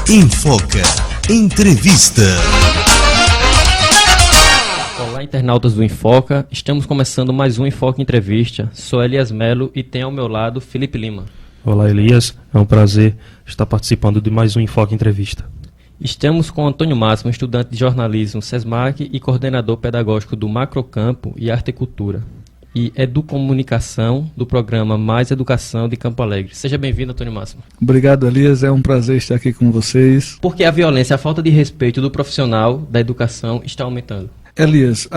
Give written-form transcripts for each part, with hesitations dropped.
Infoca Entrevista. Olá, internautas do Infoca. Estamos começando mais um Infoca Entrevista. Sou Elias Melo e tenho ao meu lado Felipe Lima. Olá, Elias. É um prazer estar participando de mais um Infoca Entrevista. Estamos com Antônio Máximo, estudante de jornalismo SESMAC e coordenador pedagógico do Macrocampo e Artecultura. E Educomunicação do programa Mais Educação de Campo Alegre. Seja bem-vindo, Antônio Máximo. Obrigado, Elias. É um prazer estar aqui com vocês. Porque a violência, a falta de respeito do profissional da educação está aumentando. Elias,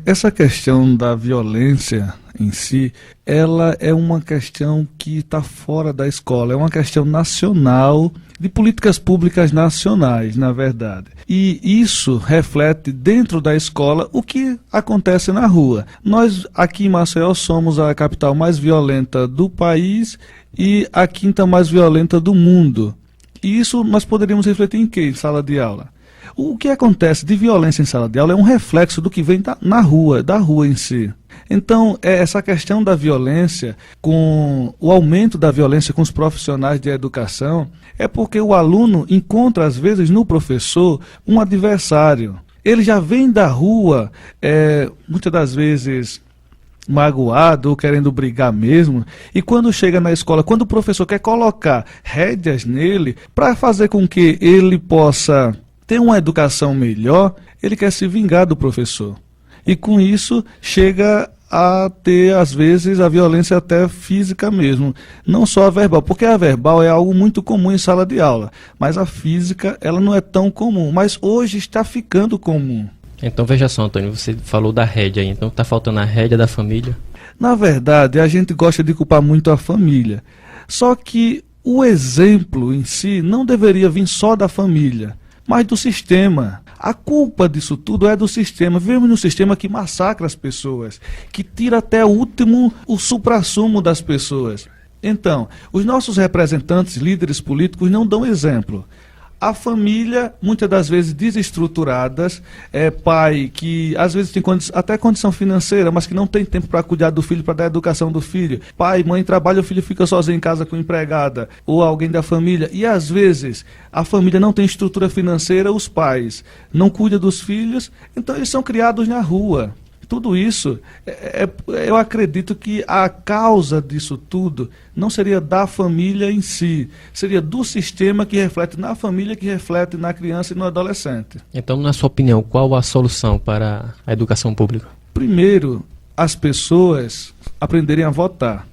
essa questão da violência em si, ela é uma questão que está fora da escola, é uma questão nacional, de políticas públicas nacionais, na verdade. E isso reflete dentro da escola o que acontece na rua. Nós aqui em Maceió somos a capital mais violenta do país e a quinta mais violenta do mundo. E isso nós poderíamos refletir em quê? Em sala de aula. O que acontece de violência em sala de aula é um reflexo do que vem na rua, da rua em si. Então, essa questão da violência, com o aumento da violência com os profissionais de educação, é porque o aluno encontra, às vezes, no professor, um adversário. Ele já vem da rua, muitas das vezes magoado ou querendo brigar mesmo, e quando chega na escola, quando o professor quer colocar rédeas nele para fazer com que ele possa ter uma educação melhor, ele quer se vingar do professor. E com isso chega a ter, às vezes, a violência até física mesmo. Não só a verbal, porque a verbal é algo muito comum em sala de aula. Mas a física, ela não é tão comum. Mas hoje está ficando comum. Então veja só, Antônio, você falou da rédea aí. Então está faltando a rédea da família? Na verdade, a gente gosta de culpar muito a família. Só que o exemplo em si não deveria vir só da família, mas do sistema. A culpa disso tudo é do sistema. Vivemos num sistema que massacra as pessoas, que tira até o suprassumo das pessoas. Então, os nossos representantes, líderes políticos, não dão exemplo. A família, muitas das vezes desestruturadas, pai que às vezes tem até condição financeira, mas que não tem tempo para cuidar do filho, para dar a educação do filho. Pai, mãe trabalha, o filho fica sozinho em casa com empregada, ou alguém da família. E às vezes a família não tem estrutura financeira, os pais não cuidam dos filhos, então eles são criados na rua. Tudo isso, eu acredito que a causa disso tudo não seria da família em si, seria do sistema que reflete na família, que reflete na criança e no adolescente. Então, na sua opinião, qual a solução para a educação pública? Primeiro, as pessoas aprenderem a votar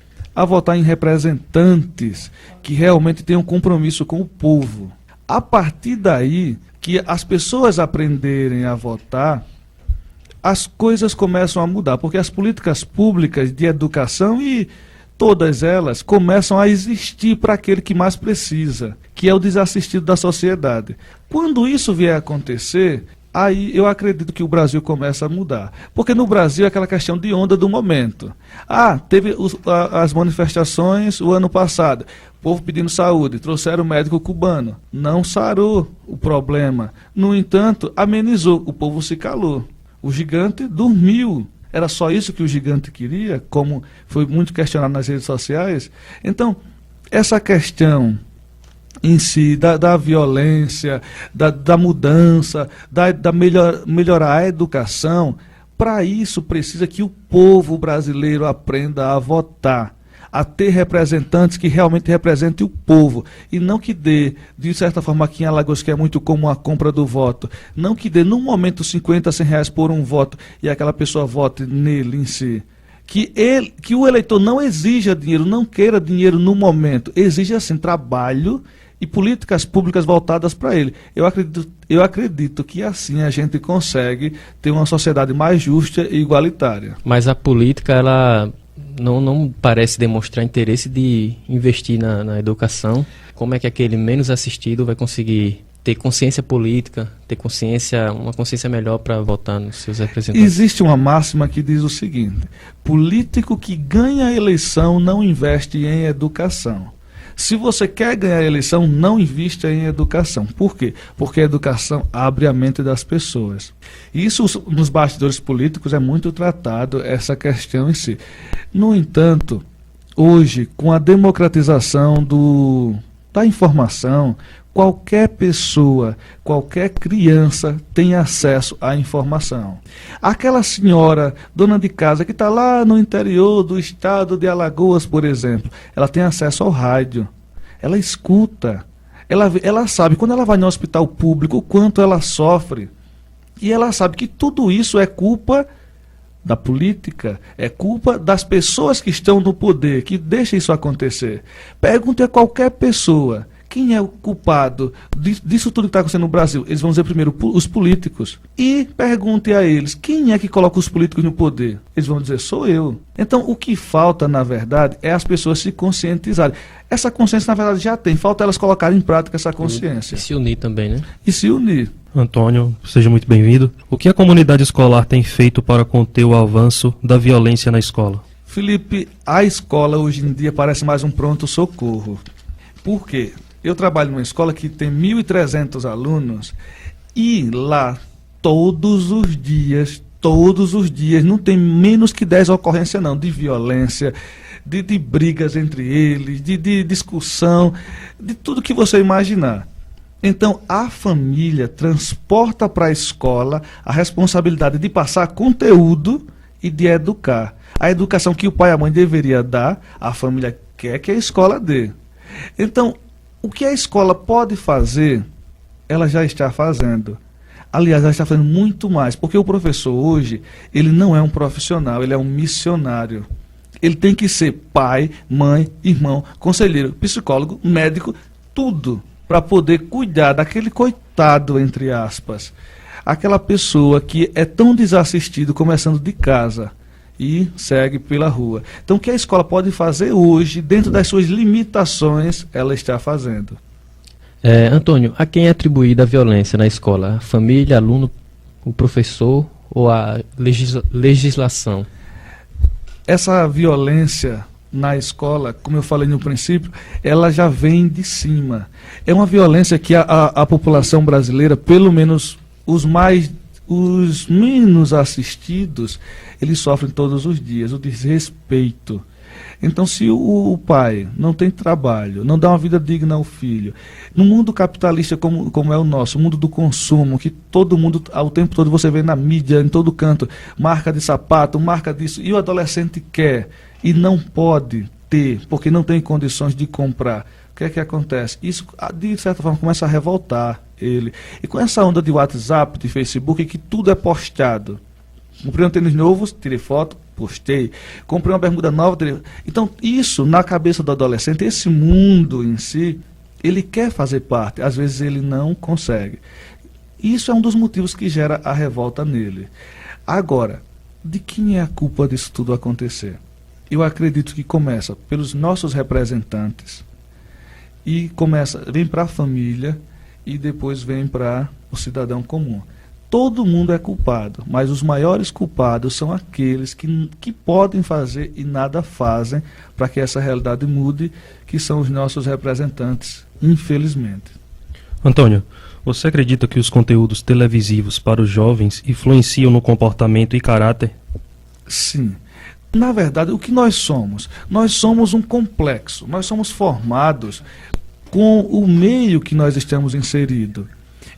em representantes que realmente tenham compromisso com o povo. A partir daí, que as pessoas aprenderem a votar, as coisas começam a mudar, porque as políticas públicas de educação e todas elas começam a existir para aquele que mais precisa, que é o desassistido da sociedade. Quando isso vier a acontecer, aí eu acredito que o Brasil começa a mudar. Porque no Brasil é aquela questão de onda do momento. Teve as manifestações o ano passado, o povo pedindo saúde, trouxeram o médico cubano, não sarou o problema. No entanto, amenizou, o povo se calou. O gigante dormiu. Era só isso que o gigante queria, como foi muito questionado nas redes sociais. Então, essa questão em si, da violência, da mudança, melhorar a educação, para isso precisa que o povo brasileiro aprenda a votar, a ter representantes que realmente representem o povo, e não que dê, de certa forma aqui em Alagoas, que é muito comum a compra do voto, não que dê num momento 50, 100 reais por um voto e aquela pessoa vote nele em si. Que o eleitor não exija dinheiro, não queira dinheiro no momento, exija assim trabalho e políticas públicas voltadas para ele. Eu acredito que assim a gente consegue ter uma sociedade mais justa e igualitária. Mas a política, ela não parece demonstrar interesse de investir na educação. Como é que aquele menos assistido vai conseguir ter consciência política, ter uma consciência melhor para votar nos seus representantes? Existe uma máxima que diz o seguinte: político que ganha a eleição não investe em educação. Se você quer ganhar a eleição, não invista em educação. Por quê? Porque a educação abre a mente das pessoas. Isso nos bastidores políticos é muito tratado, essa questão em si. No entanto, hoje, com a democratização da informação, qualquer pessoa, qualquer criança tem acesso à informação. Aquela senhora, dona de casa, que está lá no interior do estado de Alagoas, por exemplo, ela tem acesso ao rádio, ela escuta, ela sabe, quando ela vai no hospital público, o quanto ela sofre, e ela sabe que tudo isso é culpa da política, é culpa das pessoas que estão no poder, que deixam isso acontecer. Pergunte a qualquer pessoa, quem é o culpado disso tudo que está acontecendo no Brasil? Eles vão dizer primeiro os políticos. E pergunte a eles, quem é que coloca os políticos no poder? Eles vão dizer, sou eu. Então, o que falta, na verdade, é as pessoas se conscientizarem. Essa consciência, na verdade, já tem. Falta elas colocarem em prática essa consciência. E se unir também, né? E se unir. Antônio, seja muito bem-vindo. O que a comunidade escolar tem feito para conter o avanço da violência na escola? Felipe, a escola hoje em dia parece mais um pronto-socorro. Por quê? Eu trabalho numa escola que tem 1.300 alunos e lá todos os dias, não tem menos que 10 ocorrências não, de violência, de brigas entre eles, de discussão, de tudo que você imaginar. Então, a família transporta para a escola a responsabilidade de passar conteúdo e de educar. A educação que o pai e a mãe deveria dar, a família quer que a escola dê. Então, o que a escola pode fazer, ela já está fazendo. Aliás, ela está fazendo muito mais, porque o professor hoje, ele não é um profissional, ele é um missionário. Ele tem que ser pai, mãe, irmão, conselheiro, psicólogo, médico, tudo, para poder cuidar daquele coitado, entre aspas, aquela pessoa que é tão desassistido, começando de casa e segue pela rua. Então, o que a escola pode fazer hoje, dentro das suas limitações, ela está fazendo. Antônio, a quem é atribuída a violência na escola? A família, aluno, o professor ou a legislação? Essa violência na escola, como eu falei no princípio, ela já vem de cima. É uma violência que a população brasileira, pelo menos os menos assistidos, eles sofrem todos os dias, o desrespeito. Então, se o pai não tem trabalho, não dá uma vida digna ao filho, no mundo capitalista como é o nosso, o mundo do consumo, que todo mundo, ao tempo todo você vê na mídia, em todo canto, marca de sapato, marca disso, e o adolescente quer e não pode ter, porque não tem condições de comprar. O que é que acontece? Isso, de certa forma, começa a revoltar ele. E com essa onda de WhatsApp, de Facebook, que tudo é postado. Comprei um tênis novo, tirei foto, postei. Comprei uma bermuda nova, tirei. Então, isso, na cabeça do adolescente, esse mundo em si, ele quer fazer parte. Às vezes ele não consegue. Isso é um dos motivos que gera a revolta nele. Agora, de quem é a culpa disso tudo acontecer? Eu acredito que começa pelos nossos representantes e vem para a família e depois vem para o cidadão comum. Todo mundo é culpado, mas os maiores culpados são aqueles que podem fazer e nada fazem para que essa realidade mude, que são os nossos representantes, infelizmente. Antônio, você acredita que os conteúdos televisivos para os jovens influenciam no comportamento e caráter? Sim. Na verdade, o que nós somos? Nós somos um complexo, nós somos formados com o meio que nós estamos inseridos.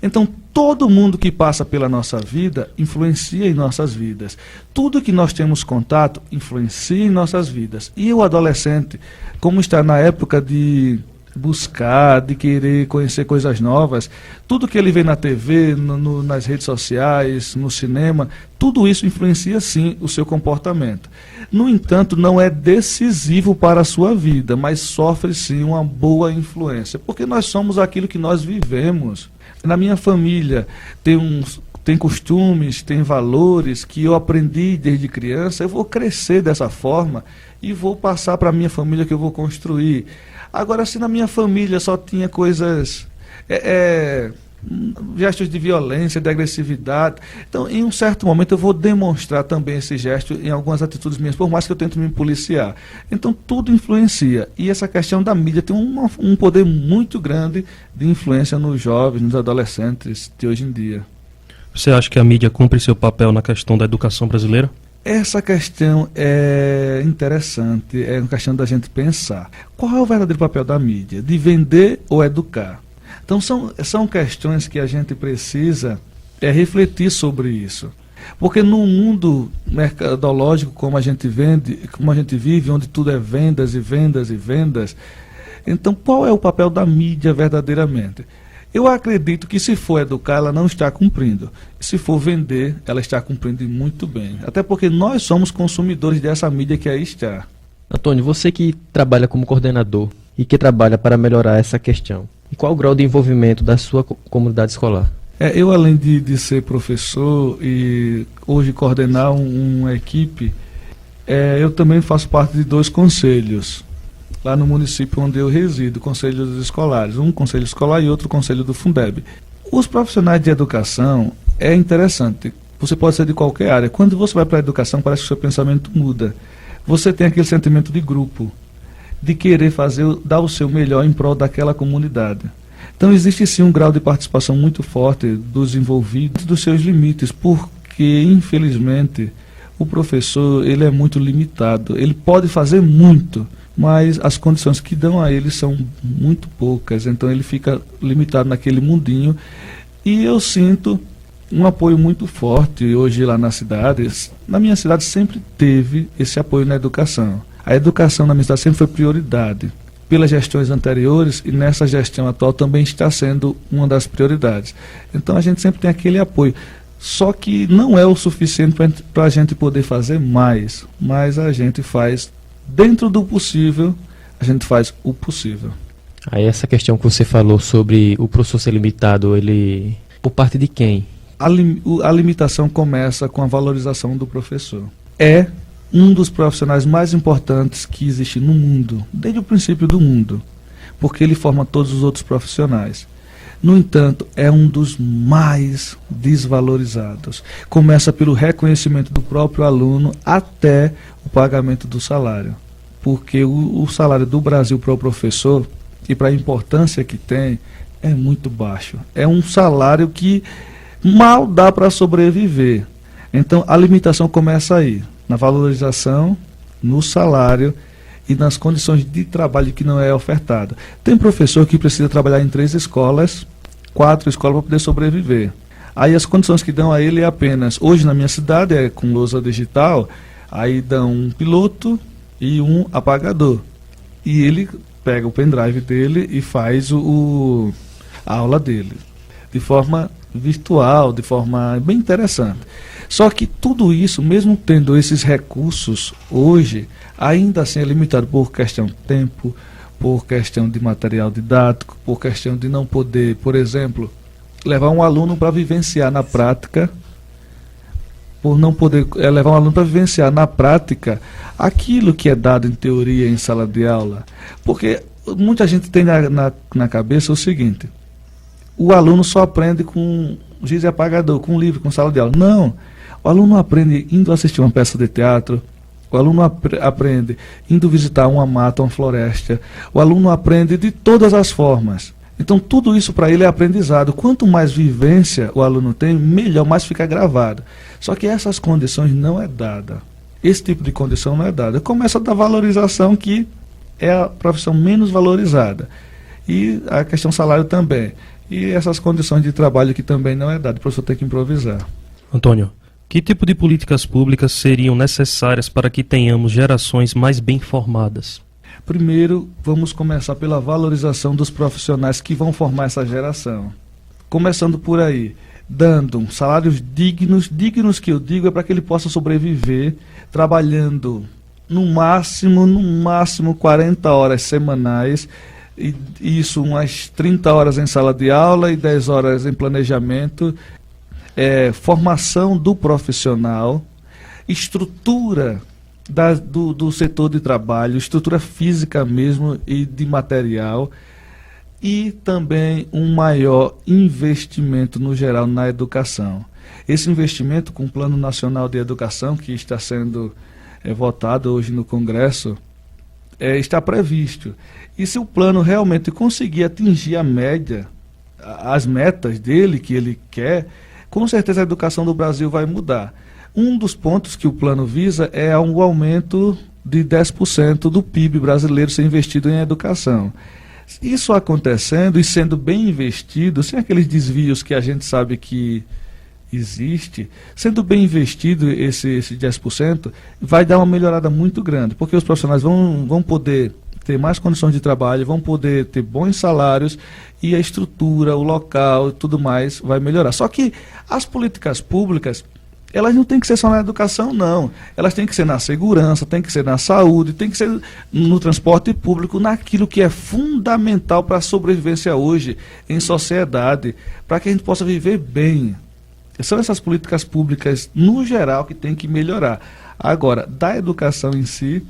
Então, todo mundo que passa pela nossa vida influencia em nossas vidas. Tudo que nós temos contato influencia em nossas vidas. E o adolescente, como está na época de buscar, de querer conhecer coisas novas, tudo que ele vê na TV, nas redes sociais, no cinema, tudo isso influencia sim o seu comportamento. No entanto, não é decisivo para a sua vida, mas sofre sim uma boa influência, porque nós somos aquilo que nós vivemos. Na minha família tem costumes, tem valores que eu aprendi desde criança, eu vou crescer dessa forma e vou passar para a minha família, que eu vou construir. Agora, se na minha família só tinha coisas, gestos de violência, de agressividade, então em um certo momento eu vou demonstrar também esse gesto em algumas atitudes minhas, por mais que eu tente me policiar. Então tudo influencia, e essa questão da mídia tem um poder muito grande de influência nos jovens, nos adolescentes de hoje em dia. Você acha que a mídia cumpre seu papel na questão da educação brasileira? Essa questão é interessante, é uma questão da gente pensar. Qual é o verdadeiro papel da mídia? De vender ou educar? Então são questões que a gente precisa refletir sobre isso. Porque no mundo mercadológico, como a gente vive, onde tudo é vendas e vendas e vendas, então qual é o papel da mídia verdadeiramente? Eu acredito que se for educar, ela não está cumprindo. Se for vender, ela está cumprindo e muito bem. Até porque nós somos consumidores dessa mídia que aí está. Antônio, você que trabalha como coordenador e que trabalha para melhorar essa questão, e qual o grau de envolvimento da sua comunidade escolar? Eu, além de ser professor e hoje coordenar uma equipe, eu também faço parte de 2 conselhos lá no município onde eu resido, conselhos escolares, um conselho escolar e outro conselho do Fundeb. Os profissionais de educação é interessante, você pode ser de qualquer área. Quando você vai para a educação, parece que o seu pensamento muda. Você tem aquele sentimento de grupo, de querer dar o seu melhor em prol daquela comunidade. Então existe sim um grau de participação muito forte dos envolvidos, dos seus limites, porque infelizmente o professor ele é muito limitado, ele pode fazer muito, mas as condições que dão a ele são muito poucas, então ele fica limitado naquele mundinho. E eu sinto um apoio muito forte hoje lá nas cidades. Na minha cidade sempre teve esse apoio na educação. A educação na minha cidade sempre foi prioridade pelas gestões anteriores, e nessa gestão atual também está sendo uma das prioridades. Então a gente sempre tem aquele apoio, só que não é o suficiente para a gente poder fazer mais, mas a gente faz dentro do possível, a gente faz o possível. Aí essa questão que você falou sobre o professor ser limitado, ele por parte de quem? A limitação começa com a valorização do professor. É um dos profissionais mais importantes que existe no mundo, desde o princípio do mundo, porque ele forma todos os outros profissionais. No entanto, é um dos mais desvalorizados. Começa pelo reconhecimento do próprio aluno até o pagamento do salário. Porque o salário do Brasil para o professor, e para a importância que tem, é muito baixo. É um salário que mal dá para sobreviver. Então, a limitação começa aí, na valorização, no salário e nas condições de trabalho que não é ofertado. Tem professor que precisa trabalhar em 3 escolas, 4 escolas para poder sobreviver. Aí as condições que dão a ele é apenas, hoje na minha cidade é com lousa digital, aí dão um piloto e um apagador. E ele pega o pendrive dele e faz a aula dele, de forma virtual, de forma bem interessante. Só que tudo isso, mesmo tendo esses recursos hoje, ainda assim é limitado por questão de tempo, por questão de material didático, por questão de não poder, por exemplo, levar um aluno para vivenciar na prática, por não poder levar um aluno para vivenciar na prática aquilo que é dado em teoria em sala de aula. Porque muita gente tem na cabeça o seguinte: o aluno só aprende com giz e apagador, com livro, com sala de aula. Não, o aluno aprende indo assistir uma peça de teatro, o aluno aprende indo visitar uma mata, uma floresta, o aluno aprende de todas as formas. Então tudo isso para ele é aprendizado. Quanto mais vivência o aluno tem, melhor, mais fica gravado. Só que essas condições não é dada. Esse tipo de condição não é dada. Começa da valorização, que é a profissão menos valorizada. E a questão salário também. E essas condições de trabalho que também não é dada. O professor tem que improvisar. Antônio, que tipo de políticas públicas seriam necessárias para que tenhamos gerações mais bem formadas? Primeiro, vamos começar pela valorização dos profissionais que vão formar essa geração. Começando por aí, dando salários dignos que eu digo é para que ele possa sobreviver trabalhando no máximo 40 horas semanais, e isso umas 30 horas em sala de aula e 10 horas em planejamento, formação do profissional, estrutura do setor de trabalho, estrutura física mesmo e de material, e também um maior investimento no geral na educação. Esse investimento com o Plano Nacional de Educação, que está sendo votado hoje no Congresso, está previsto. E se o plano realmente conseguir atingir as metas dele, que ele quer, com certeza a educação do Brasil vai mudar. Um dos pontos que o plano visa é um aumento de 10% do PIB brasileiro ser investido em educação. Isso acontecendo e sendo bem investido, sem aqueles desvios que a gente sabe que existe, sendo bem investido esse 10%, vai dar uma melhorada muito grande, porque os profissionais vão poder ter mais condições de trabalho, vão poder ter bons salários e a estrutura, o local e tudo mais vai melhorar. Só que as políticas públicas, elas não têm que ser só na educação, não. Elas têm que ser na segurança, têm que ser na saúde, têm que ser no transporte público, naquilo que é fundamental para a sobrevivência hoje em sociedade, para que a gente possa viver bem. São essas políticas públicas, no geral, que tem que melhorar. Agora, da educação em si,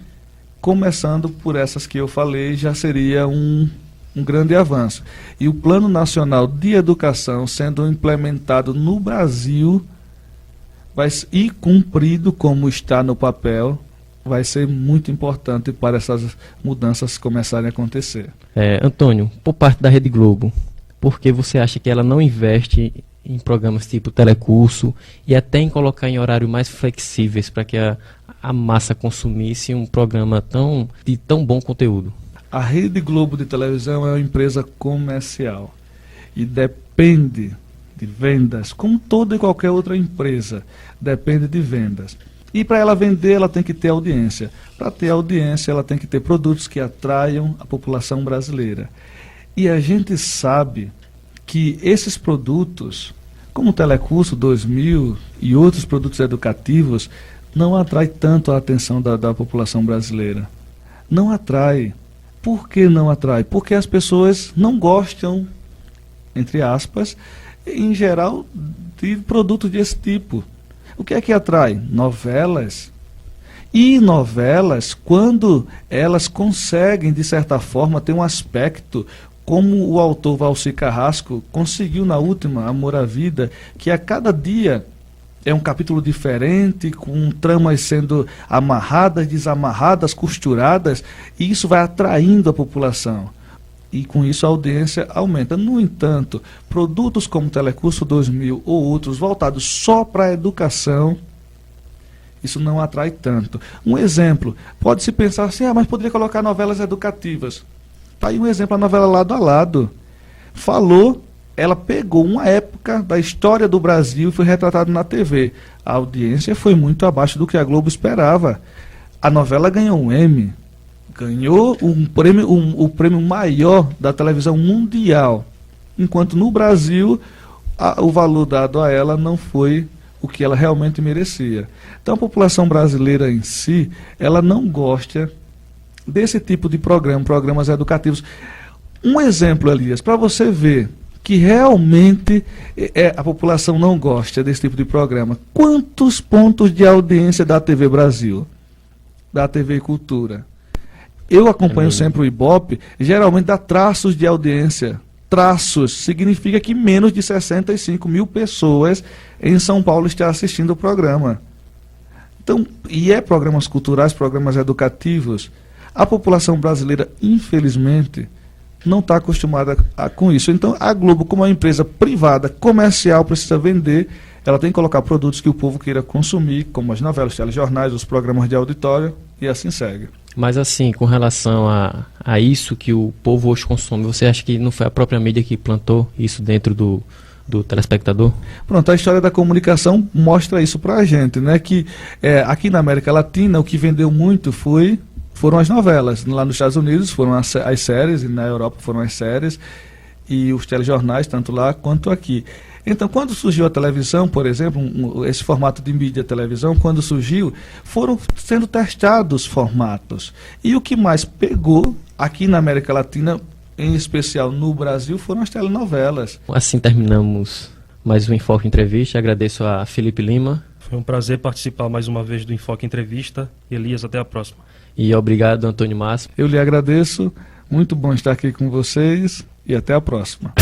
começando por essas que eu falei, já seria um grande avanço. E o Plano Nacional de Educação sendo implementado no Brasil e cumprido como está no papel, vai ser muito importante para essas mudanças começarem a acontecer. Antônio, por parte da Rede Globo, por que você acha que ela não investe em programas tipo telecurso e até em colocar em horário mais flexíveis para que a massa consumisse um programa de tão bom conteúdo? A Rede Globo de televisão é uma empresa comercial e depende de vendas, como toda e qualquer outra empresa, depende de vendas. E para ela vender, ela tem que ter audiência. Para ter audiência, ela tem que ter produtos que atraiam a população brasileira. E a gente sabe que esses produtos, como o Telecurso 2000 e outros produtos educativos, não atrai tanto a atenção da população brasileira. Não atrai. Por que não atrai? Porque as pessoas não gostam, entre aspas, em geral, de produtos desse tipo. O que é que atrai? Novelas. E novelas, quando elas conseguem, de certa forma, ter um aspecto, como o autor Valci Carrasco conseguiu na última, Amor à Vida, que a cada dia é um capítulo diferente, com tramas sendo amarradas, desamarradas, costuradas, e isso vai atraindo a população. E com isso a audiência aumenta. No entanto, produtos como Telecurso 2000 ou outros voltados só para a educação, isso não atrai tanto. Um exemplo, pode-se pensar assim, mas poderia colocar novelas educativas. Está aí um exemplo, a novela Lado a Lado. Ela pegou uma época da história do Brasil e foi retratada na TV. A audiência foi muito abaixo do que a Globo esperava. A novela ganhou um Emmy, ganhou o prêmio maior da televisão mundial, enquanto no Brasil o valor dado a ela não foi o que ela realmente merecia. Então a população brasileira em si, ela não gosta desse tipo de programas educativos. Um exemplo, Elias, para você ver que realmente a população não gosta desse tipo de programa. Quantos pontos de audiência da TV Brasil? Da TV Cultura? Eu acompanho sempre o Ibope, geralmente dá traços de audiência. Traços significa que menos de 65 mil pessoas em São Paulo estão assistindo o programa. Então, programas culturais, programas educativos. A população brasileira, infelizmente, não está acostumada com isso. Então, a Globo, como uma empresa privada, comercial, precisa vender. Ela tem que colocar produtos que o povo queira consumir, como as novelas, os telejornais, os programas de auditório, e assim segue. Mas assim, com relação a isso que o povo hoje consome, você acha que não foi a própria mídia que plantou isso dentro do telespectador? Pronto, a história da comunicação mostra isso para a gente, né? Que aqui na América Latina, o que vendeu muito foram as novelas. Lá nos Estados Unidos foram as séries, e na Europa foram as séries, e os telejornais, tanto lá quanto aqui. Então, quando surgiu a televisão, por exemplo, esse formato de mídia televisão, quando surgiu, foram sendo testados formatos. E o que mais pegou aqui na América Latina, em especial no Brasil, foram as telenovelas. Assim terminamos mais um Enfoque Entrevista. Agradeço a Felipe Lima. Foi um prazer participar mais uma vez do Enfoque Entrevista. Elias, até a próxima. E obrigado, Antônio Máximo. Eu lhe agradeço. Muito bom estar aqui com vocês e até a próxima.